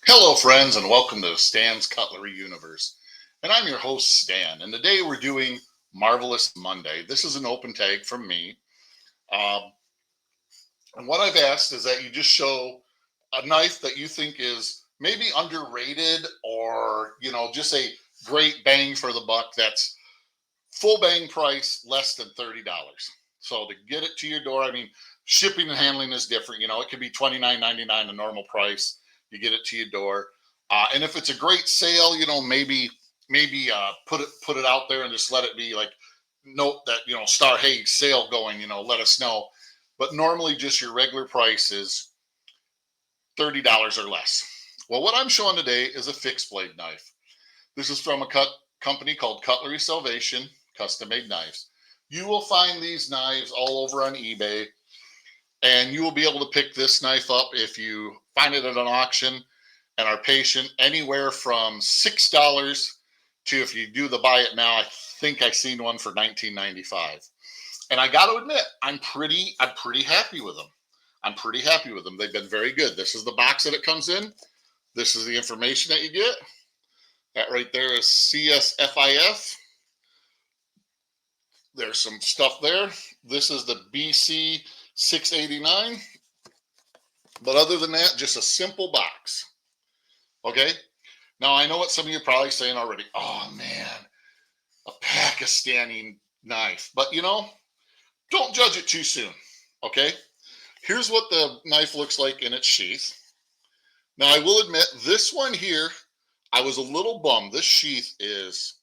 Hello, friends, and welcome to Stan's Cutlery Universe. And I'm your host, Stan. And today we're doing Marvelous Monday. This is an open tag from me. Um, and what I've asked is that you just show a knife that you think is maybe underrated or, just a great bang for the buck that's full bang price, less than $30. So to get it to your door, shipping and handling is different. It could be $29.99, a normal price. You get it to your door. And if it's a great sale, maybe put it out there and just let it be like note that star, hey, sale going, let us know. But normally just your regular price is $30 or less. Well, what I'm showing today is a fixed blade knife. This is from a company called Cutlery Salvation, custom made knives. You will find these knives all over on eBay, and you will be able to pick this knife up if you find it at an auction and are patient, anywhere from $6 to, if you do the buy it now, I think I seen one for $19.95. And I got to admit, I'm pretty happy with them. I'm pretty happy with them. They've been very good. This is the box that it comes in. This is the information that you get. That right there is CSFIF. There's some stuff there. This is the BC 689. But other than that, just a simple box. Okay. Now, I know what some of you are probably saying already. Oh, man, a Pakistani knife. But, don't judge it too soon. Okay. Here's what the knife looks like in its sheath. Now, I will admit, this one here, I was a little bummed. This sheath is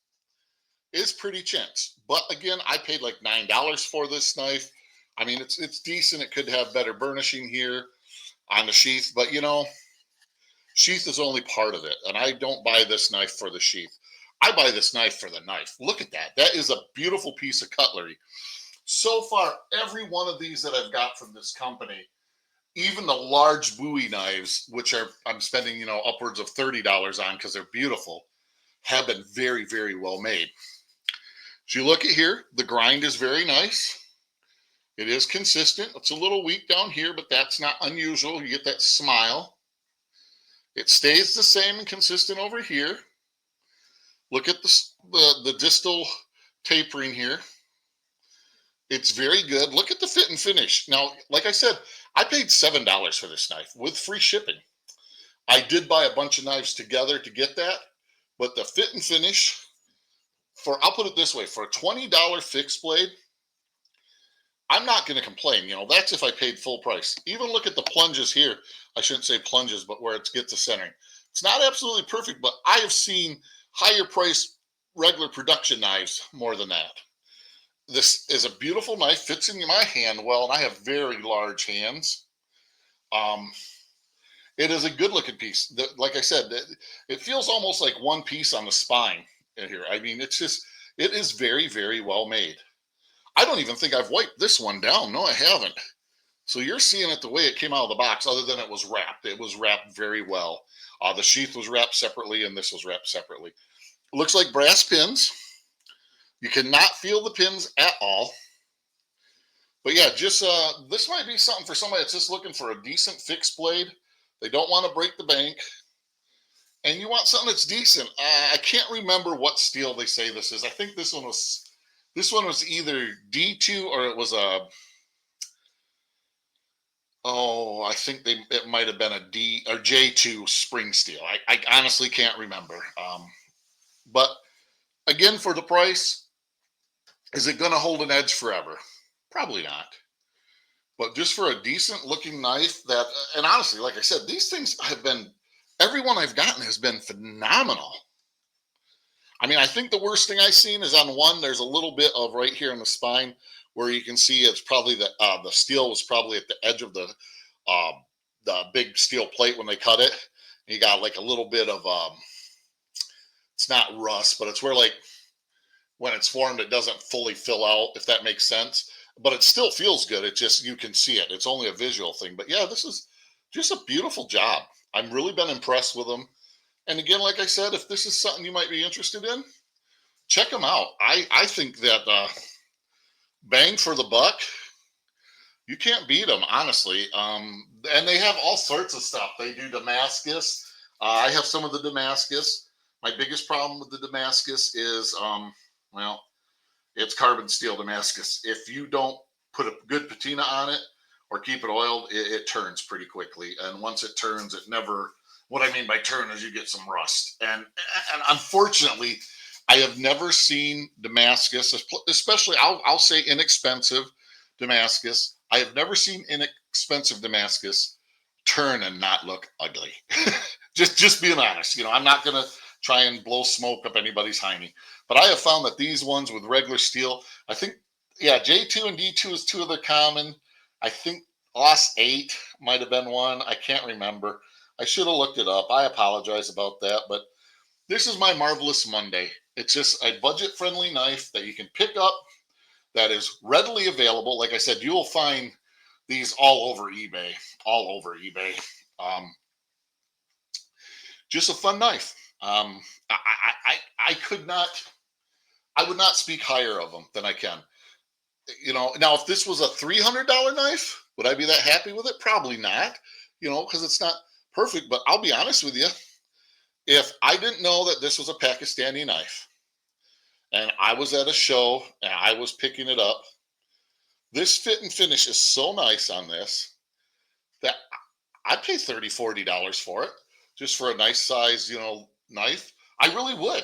pretty chintz. But again, I paid like $9 for this knife. It's decent. It could have better burnishing here on the sheath, but sheath is only part of it. And I don't buy this knife for the sheath. I buy this knife for the knife. Look at that. That is a beautiful piece of cutlery. So far, every one of these that I've got from this company, even the large Bowie knives, which I'm spending, upwards of $30 on because they're beautiful, have been very, very well made. As you look at here, the grind is very nice. It is consistent. It's a little weak down here, but that's not unusual. You get that smile. It stays the same and consistent over here. Look at the distal tapering here. It's very good. Look at the fit and finish. Now, like I said, I paid $7 for this knife with free shipping. I did buy a bunch of knives together to get that, but the fit and finish, I'll put it this way, for a $20 fixed blade, I'm not going to complain. That's if I paid full price. Even look at the plunges here. I shouldn't say plunges, but where it gets the centering. It's not absolutely perfect, but I have seen higher priced regular production knives more than that. This is a beautiful knife, fits in my hand well, and I have very large hands. Um, it is a good looking piece. Like I said, it feels almost like one piece on the spine in here. It is very, very well made. I don't even think I've wiped this one down. No, I haven't. So you're seeing it the way it came out of the box, other than it was wrapped. It was wrapped very well. The sheath was wrapped separately, and this was wrapped separately. It looks like brass pins. You cannot feel the pins at all. But yeah, just this might be something for somebody that's just looking for a decent fixed blade. They don't want to break the bank, and you want something that's decent. I can't remember what steel they say this is. I think this one was either D2 or it was a. Oh, I think it might have been a D or J2 spring steel. I honestly can't remember. But again, for the price, is it going to hold an edge forever? Probably not. But just for a decent looking knife and honestly, like I said, these things every one I've gotten has been phenomenal. I think the worst thing I've seen is on one, there's a little bit of right here in the spine where you can see it's probably the steel was probably at the edge of the big steel plate when they cut it. You got like a little bit of, it's not rust, but it's where like when it's formed, it doesn't fully fill out, if that makes sense. But it still feels good. It just, you can see it. It's only a visual thing. But yeah, this is just a beautiful job. I've really been impressed with them. And again, like I said, if this is something you might be interested in, check them out. I think that bang for the buck, you can't beat them, honestly. And they have all sorts of stuff. They do Damascus. I have some of the Damascus. My biggest problem with the Damascus is, well, it's carbon steel Damascus. If you don't put a good patina on it or keep it oiled, it turns pretty quickly. And once it turns, it never. What I mean by turn is you get some rust. And unfortunately, I have never seen Damascus, especially I'll say inexpensive Damascus. I have never seen inexpensive Damascus turn and not look ugly. just being honest. I'm not gonna try and blow smoke up anybody's hiney. But I have found that these ones with regular steel, I think, yeah, J2 and D2 is two of the common. I think Lost 8 might have been one. I can't remember. I should have looked it up. I apologize about that. But this is my Marvelous Monday. It's just a budget friendly knife that you can pick up that is readily available. Like I said, you'll find these all over eBay, all over eBay. Um, just a fun knife. I could not, I would not speak higher of them than I can. Now if this was a $300 knife, would I be that happy with it? Probably not, because it's not perfect. But I'll be honest with you, if I didn't know that this was a Pakistani knife and I was at a show and I was picking it up, this fit and finish is so nice on this that I'd pay $30, $40 for it, just for a nice size, knife. I really would.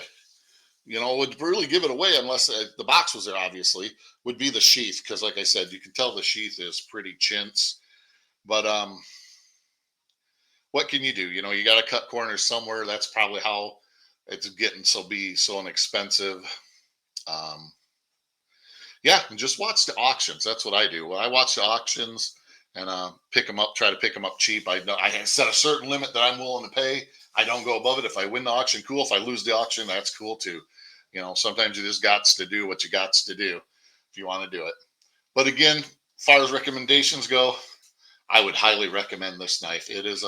Would really give it away unless the box was there, obviously, would be the sheath. Because like I said, you can tell the sheath is pretty chintz. But what can you do? You got to cut corners somewhere. That's probably how it's getting so inexpensive. Um, yeah, and just watch the auctions. That's what I do. When I watch the auctions and pick them up, try to pick them up cheap. I know I set a certain limit that I'm willing to pay. I don't go above it. If I win the auction, cool. If I lose the auction, that's cool too. Sometimes you just got to do what you got to do if you want to do it. But again, as far as recommendations go, I would highly recommend this knife. It's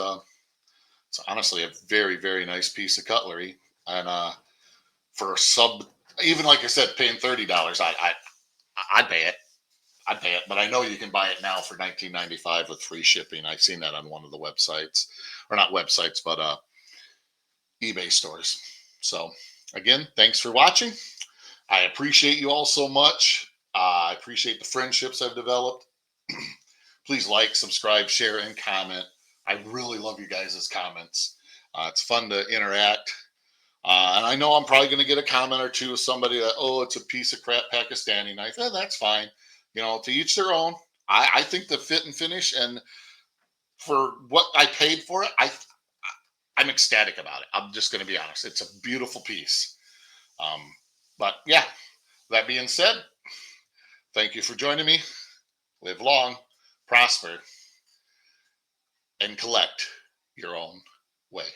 honestly a very, very nice piece of cutlery. And for a sub, even like I said, paying $30, I'd pay it. I'd pay it, but I know you can buy it now for $19.95 with free shipping. I've seen that on one of the websites, or not websites, but eBay stores. So again, thanks for watching. I appreciate you all so much. I appreciate the friendships I've developed. Please like, subscribe, share, and comment. I really love you guys' comments. It's fun to interact. And I know I'm probably going to get a comment or two of somebody that, oh, it's a piece of crap Pakistani knife. That's fine. To each their own. I think the fit and finish, and for what I paid for it, I'm ecstatic about it. I'm just going to be honest. It's a beautiful piece. But yeah, that being said, thank you for joining me. Live long, prosper, and collect your own way.